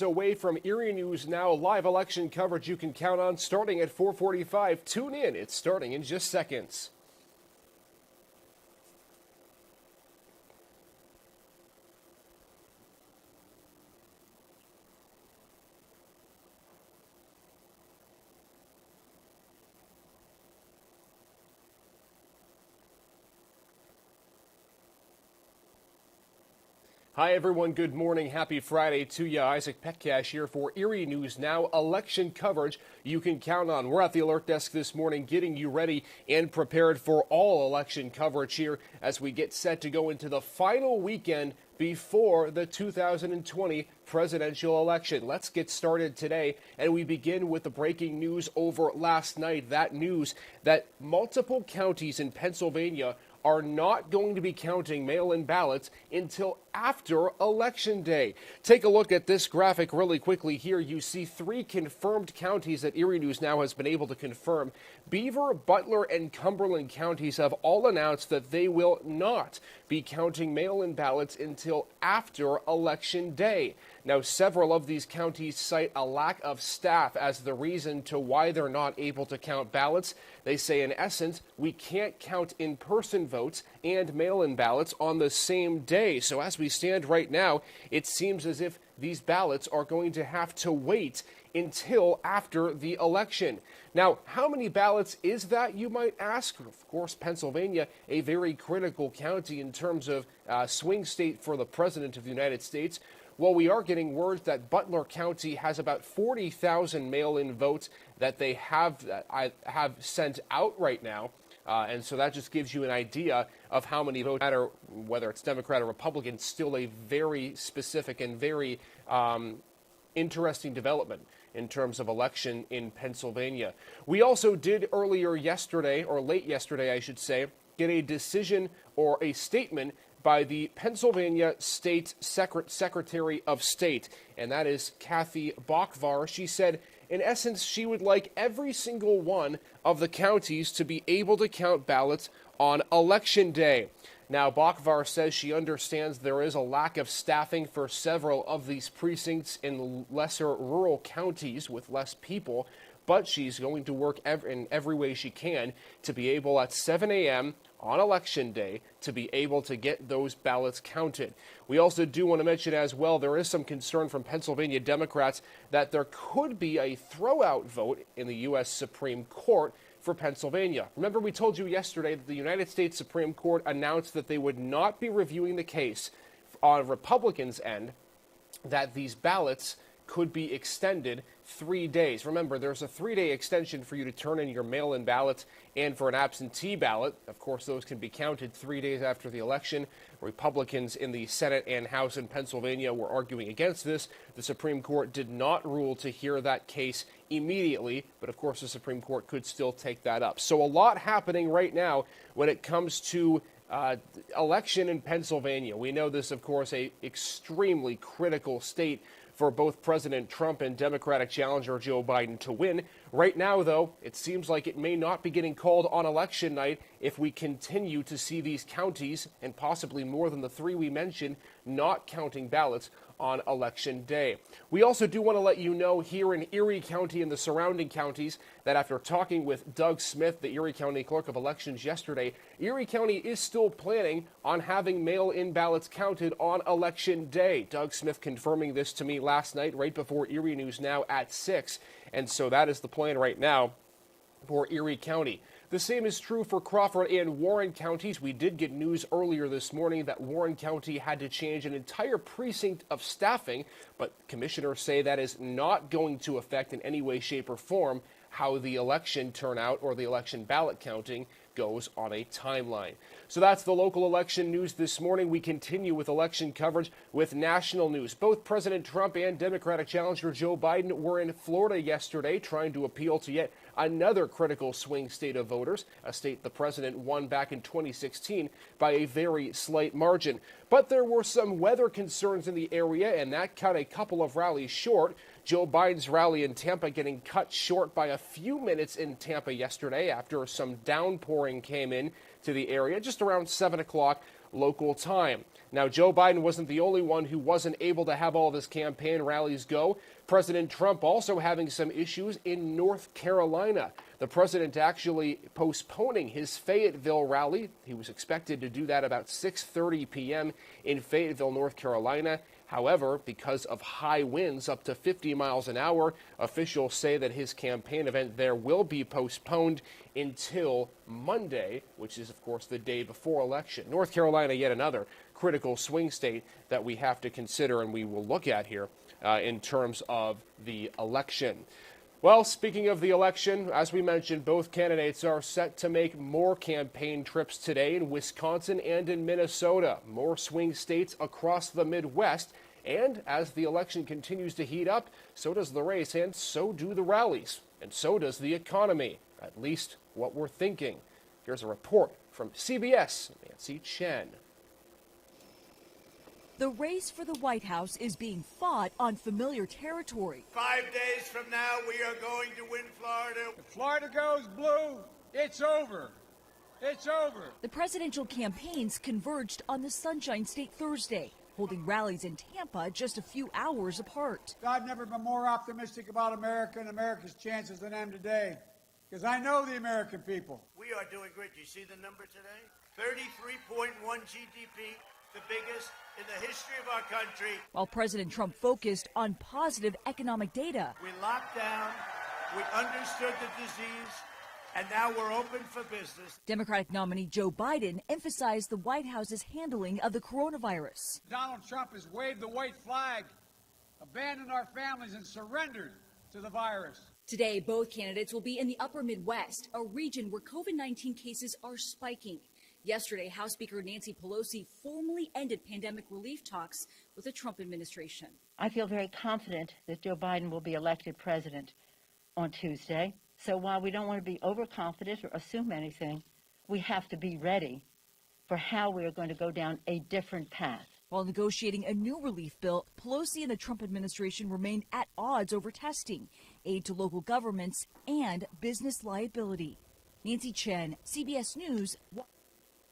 Away from Erie News Now, live election coverage you can count on starting at 4:45. Tune in. It's starting in just seconds. Hi, everyone. Good morning. Happy Friday to you. Isaac Petcash here for Erie News Now. Election coverage you can count on. We're at the alert desk this morning getting you ready and prepared for all election coverage here as we get set to go into the final weekend before the 2020 presidential election. Let's get started today, and we begin with the breaking news over last night. That news that multiple counties in Pennsylvania are not going to be counting mail-in ballots until after Election Day. Take a look at this graphic really quickly here. You see 3 confirmed counties that Erie News Now has been able to confirm. Beaver, Butler, and Cumberland counties have all announced that they will not be counting mail-in ballots until after Election Day. Now, several of these counties cite a lack of staff as the reason to why they're not able to count ballots. They say, in essence, we can't count in-person votes and mail-in ballots on the same day. So as we stand right now, it seems as if these ballots are going to have to wait until after the election. Now, how many ballots is that, you might ask? Of course, Pennsylvania, a very critical county in terms of swing state for the President of the United States. Well, we are getting word that Butler County has about 40,000 mail-in votes that they have sent out right now. And so that just gives you an idea of how many votes matter, whether it's Democrat or Republican. Still a very specific and very interesting development in terms of election in Pennsylvania. We also did earlier yesterday, or late yesterday, I should say, get a decision or a statement by the Pennsylvania State Secretary of State, and that is Kathy Bachvar. She said, in essence, she would like every single one of the counties to be able to count ballots on Election Day. Now, Bachvar says she understands there is a lack of staffing for several of these precincts in lesser rural counties with less people, but she's going to work in every way she can to be able at 7 a.m. on Election Day to be able to get those ballots counted. We also do want to mention as well, there is some concern from Pennsylvania Democrats that there could be a throwout vote in the U.S. Supreme Court for Pennsylvania. Remember, we told you yesterday that the United States Supreme Court announced that they would not be reviewing the case on Republicans' end, that these ballots could be extended 3 days. Remember, there's a 3-day extension for you to turn in your mail-in ballots and for an absentee ballot. Of course, those can be counted 3 days after the election. Republicans in the Senate and House in Pennsylvania were arguing against this. The Supreme Court did not rule to hear that case immediately, but of course the Supreme Court could still take that up. So a lot happening right now when it comes to election in Pennsylvania. We know this, of course, a extremely critical state for both President Trump and Democratic challenger Joe Biden to win. Right now, though, it seems like it may not be getting called on election night if we continue to see these counties, and possibly more than the 3 we mentioned, not counting ballots on Election Day. We also do want to let you know here in Erie County and the surrounding counties that after talking with Doug Smith, the Erie County Clerk of Elections yesterday, Erie County is still planning on having mail-in ballots counted on Election Day. Doug Smith confirming this to me last night right before Erie News Now at 6. And so that is the plan right now for Erie County. The same is true for Crawford and Warren counties. We did get news earlier this morning that Warren County had to change an entire precinct of staffing, but commissioners say that is not going to affect in any way, shape, or form how the election turnout or the election ballot counting goes on a timeline. So that's the local election news this morning. We continue with election coverage with national news. Both President Trump and Democratic challenger Joe Biden were in Florida yesterday trying to appeal to yet another critical swing state of voters, a state the president won back in 2016 by a very slight margin. But there were some weather concerns in the area, and that cut a couple of rallies short. Joe Biden's rally in Tampa getting cut short by a few minutes in Tampa yesterday after some downpouring came in to the area just around 7 o'clock local time. Now, Joe Biden wasn't the only one who wasn't able to have all of his campaign rallies go. President Trump also having some issues in North Carolina. The president actually postponing his Fayetteville rally. He was expected to do that about 6:30 p.m. in Fayetteville, North Carolina. However, because of high winds up to 50 miles an hour, officials say that his campaign event there will be postponed until Monday, which is, of course, the day before election. North Carolina, yet another critical swing state that we have to consider and we will look at here in terms of the election. Well, speaking of the election, as we mentioned, both candidates are set to make more campaign trips today in Wisconsin and in Minnesota, more swing states across the Midwest. And as the election continues to heat up, so does the race and so do the rallies. And so does the economy, at least what we're thinking. Here's a report from CBS, Nancy Chen. The race for the White House is being fought on familiar territory. 5 days from now, we are going to win Florida. If Florida goes blue, it's over. It's over. The presidential campaigns converged on the Sunshine State Thursday, holding rallies in Tampa just a few hours apart. I've never been more optimistic about America and America's chances than I am today, because I know the American people. We are doing great. Do you see the number today? 33.1 GDP, the biggest in the history of our country. While President Trump focused on positive economic data. We locked down, we understood the disease, and now we're open for business. Democratic nominee Joe Biden emphasized the White House's handling of the coronavirus. Donald Trump has waved the white flag, abandoned our families, and surrendered to the virus. Today, both candidates will be in the upper Midwest, a region where COVID-19 cases are spiking. Yesterday, House Speaker Nancy Pelosi formally ended pandemic relief talks with the Trump administration. I feel very confident that Joe Biden will be elected president on Tuesday. So while we don't want to be overconfident or assume anything, we have to be ready for how we are going to go down a different path. While negotiating a new relief bill, Pelosi and the Trump administration remained at odds over testing, aid to local governments, and business liability. Nancy Chen, CBS News.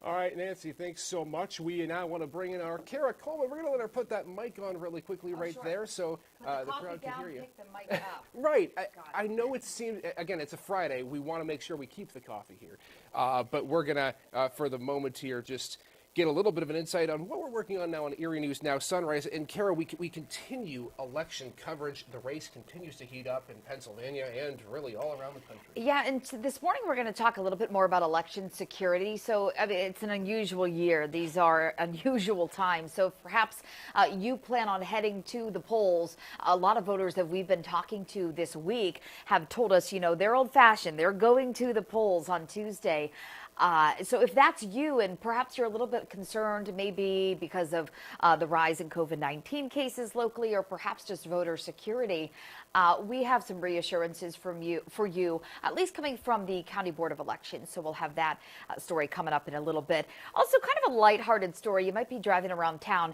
All right, Nancy, thanks so much. We now want to bring in our Kara Coleman. We're going to let her put that mic on really quickly there so the crowd can hear you. Pick the mic up. Right. I know it seems, again, it's a Friday. We want to make sure we keep the coffee here. But we're going to, for the moment here, just get a little bit of an insight on what we're working on now on Erie News Now Sunrise. And Kara, we continue election coverage. The race continues to heat up in Pennsylvania and really all around the country. Yeah, and this morning we're going to talk a little bit more about election security. So, I mean, it's an unusual year. These are unusual times. So perhaps you plan on heading to the polls. A lot of voters that we've been talking to this week have told us, you know, they're old-fashioned. They're going to the polls on Tuesday. So if that's you and perhaps you're a little bit concerned maybe because of the rise in COVID-19 cases locally or perhaps just voter security, we have some reassurances for you, at least coming from the County Board of Elections. So we'll have that story coming up in a little bit. Also kind of a lighthearted story. You might be driving around town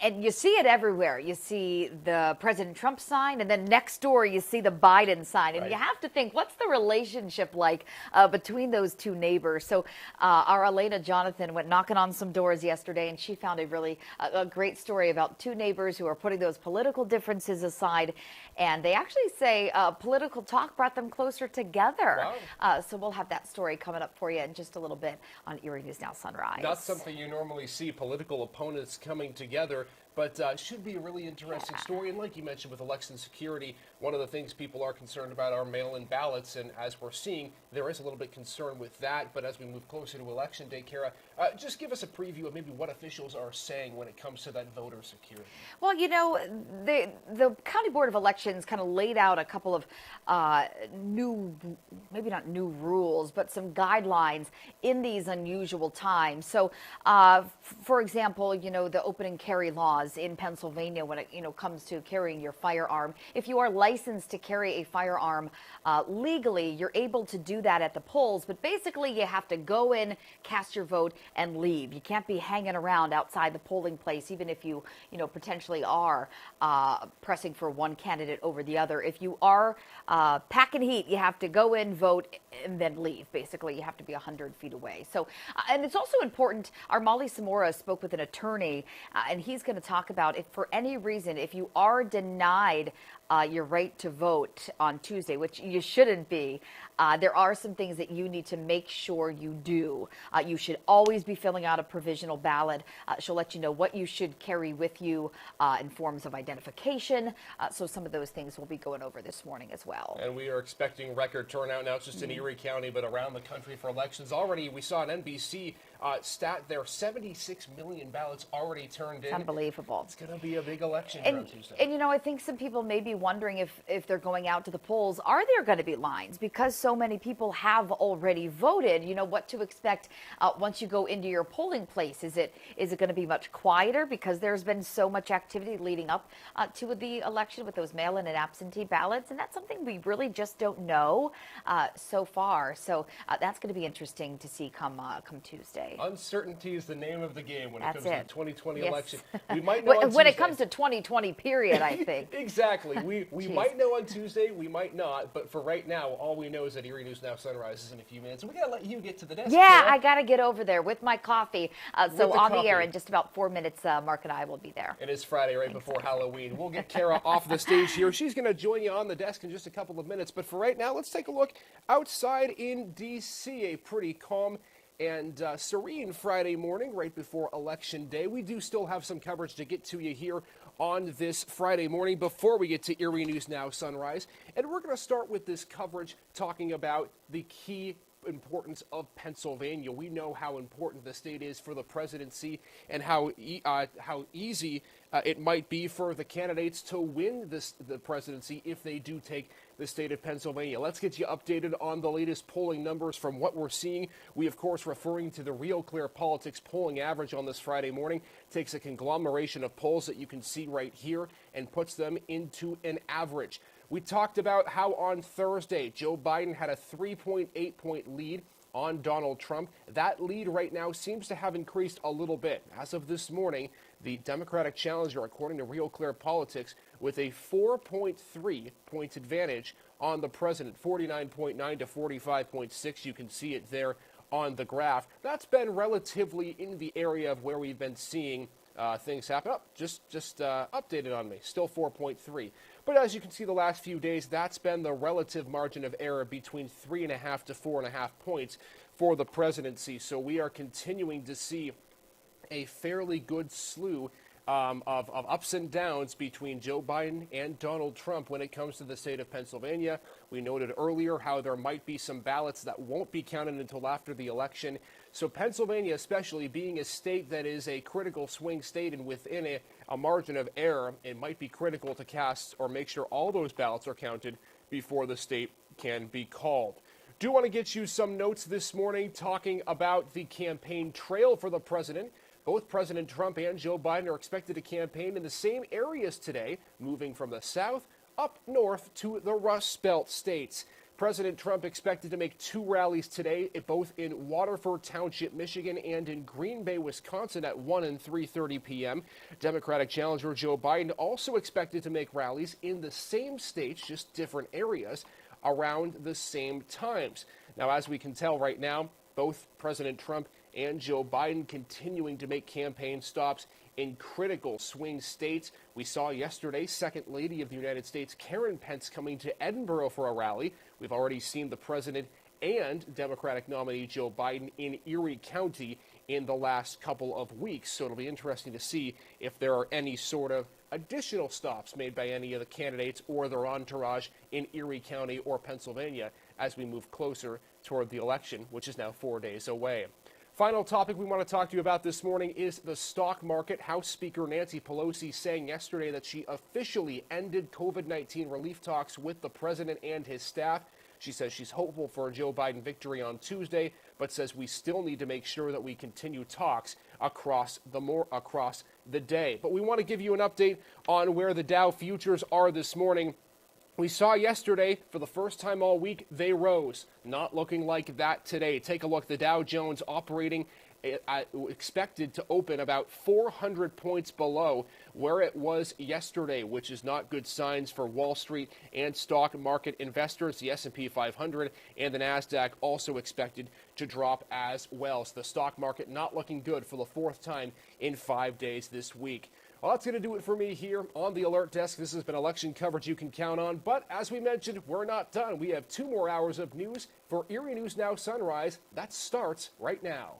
and you see it everywhere. You see the President Trump sign, and then next door you see the Biden sign. And you have to think, what's the relationship like between those two neighbors? So our Elena Jonathan went knocking on some doors yesterday, and she found a really a great story about two neighbors who are putting those political differences aside. And they actually say political talk brought them closer together. Wow. So we'll have that story coming up for you in just a little bit on Erie News Now Sunrise. Not something you normally see, political opponents coming together. But should be a really interesting story. And like you mentioned with election security, one of the things people are concerned about are mail-in ballots. And as we're seeing, there is a little bit concern with that. But as we move closer to Election Day, Kara, just give us a preview of maybe what officials are saying when it comes to that voter security. Well, you know, the County Board of Elections kind of laid out a couple of new, maybe not new rules, but some guidelines in these unusual times. So, for example, you know, the open and carry laws. laws in Pennsylvania when it comes to carrying your firearm. If you are licensed to carry a firearm legally, you're able to do that at the polls, but basically you have to go in, cast your vote, and leave. You can't be hanging around outside the polling place, even if you potentially are pressing for one candidate over the other. If you are packing heat, you have to go in, vote, and then leave. Basically, you have to be 100 feet away. So, and it's also important, our Molly Samora spoke with an attorney, and he's going to talk about if for any reason, if you are denied your right to vote on Tuesday, which you shouldn't be, there are some things that you need to make sure you do. You should always be filling out a provisional ballot. She'll let you know what you should carry with you in forms of identification. So some of those things we'll be going over this morning as well. And we are expecting record turnout, not just in Erie County, but around the country for elections. Already, we saw an NBC stat there, 76 million ballots already turned in. It's unbelievable. It's going to be a big election here on Tuesday. And I think some people may be wondering if they're going out to the polls, are there going to be lines? Because so many people have already voted, what to expect once you go into your polling place. Is it going to be much quieter because there's been so much activity leading up to the election with those mail-in and absentee ballots? And that's something we really just don't know so far. So that's going to be interesting to see come Tuesday. Uncertainty is the name of the game when it comes to the 2020 Yes. election. We might know when it comes to 2020, period, I think. Exactly. We might know on Tuesday, we might not, but for right now, all we know is that Erie News Now Sunrise is in a few minutes. We got to let you get to the desk. Yeah, Sarah. I got to get over there with my coffee. So on the air in just about 4 minutes, Mark and I will be there. It is Friday, right before Halloween. We'll get Kara off the stage here. She's going to join you on the desk in just a couple of minutes. But for right now, let's take a look outside in D.C., a pretty calm and serene Friday morning right before Election Day. We do still have some coverage to get to you here on this Friday morning before we get to Erie News Now Sunrise. And we're going to start with this coverage talking about the key importance of Pennsylvania. We know how important the state is for the presidency and how easy it might be for the candidates to win the presidency if they do take the state of Pennsylvania. Let's get you updated on the latest polling numbers from what we're seeing. We, of course, referring to the Real Clear Politics polling average on this Friday morning, takes a conglomeration of polls that you can see right here and puts them into an average. We talked about how on Thursday, Joe Biden had a 3.8-point lead on Donald Trump. That lead right now seems to have increased a little bit. As of this morning, the Democratic challenger, according to Real Clear Politics, with a 4.3-point advantage on the president, 49.9 to 45.6. You can see it there on the graph. That's been relatively in the area of where we've been seeing things happen. Just updated on me, still 4.3. But as you can see the last few days, that's been the relative margin of error between 3.5 to 4.5 points for the presidency. So we are continuing to see a fairly good slew of ups and downs between Joe Biden and Donald Trump when it comes to the state of Pennsylvania. We noted earlier how there might be some ballots that won't be counted until after the election. So Pennsylvania, especially being a state that is a critical swing state and within a margin of error, it might be critical to cast or make sure all those ballots are counted before the state can be called. Do want to get you some notes this morning talking about the campaign trail for the president. Both President Trump and Joe Biden are expected to campaign in the same areas today, moving from the south up north to the Rust Belt states. President Trump expected to make 2 rallies today, both in Waterford Township, Michigan, and in Green Bay, Wisconsin at 1 and 3:30 p.m. Democratic challenger Joe Biden also expected to make rallies in the same states, just different areas, around the same times. Now, as we can tell right now, both President Trump and Joe Biden continuing to make campaign stops in critical swing states. We saw yesterday Second Lady of the United States, Karen Pence, coming to Edinburgh for a rally. We've already seen the president and Democratic nominee Joe Biden in Erie County in the last couple of weeks. So it'll be interesting to see if there are any sort of additional stops made by any of the candidates or their entourage in Erie County or Pennsylvania as we move closer toward the election, which is now 4 days away. Final topic we want to talk to you about this morning is the stock market. House Speaker Nancy Pelosi saying yesterday that she officially ended COVID-19 relief talks with the president and his staff. She says she's hopeful for a Joe Biden victory on Tuesday, but says we still need to make sure that we continue talks across the day. But we want to give you an update on where the Dow futures are this morning. We saw yesterday, for the first time all week, they rose. Not looking like that today. Take a look. The Dow Jones operating expected to open about 400 points below where it was yesterday, which is not good signs for Wall Street and stock market investors. The S&P 500 and the NASDAQ also expected to drop as well. So the stock market not looking good for the fourth time in 5 days this week. Well, that's going to do it for me here on the Alert Desk. This has been election coverage you can count on. But as we mentioned, we're not done. We have 2 more hours of news for Erie News Now Sunrise. That starts right now.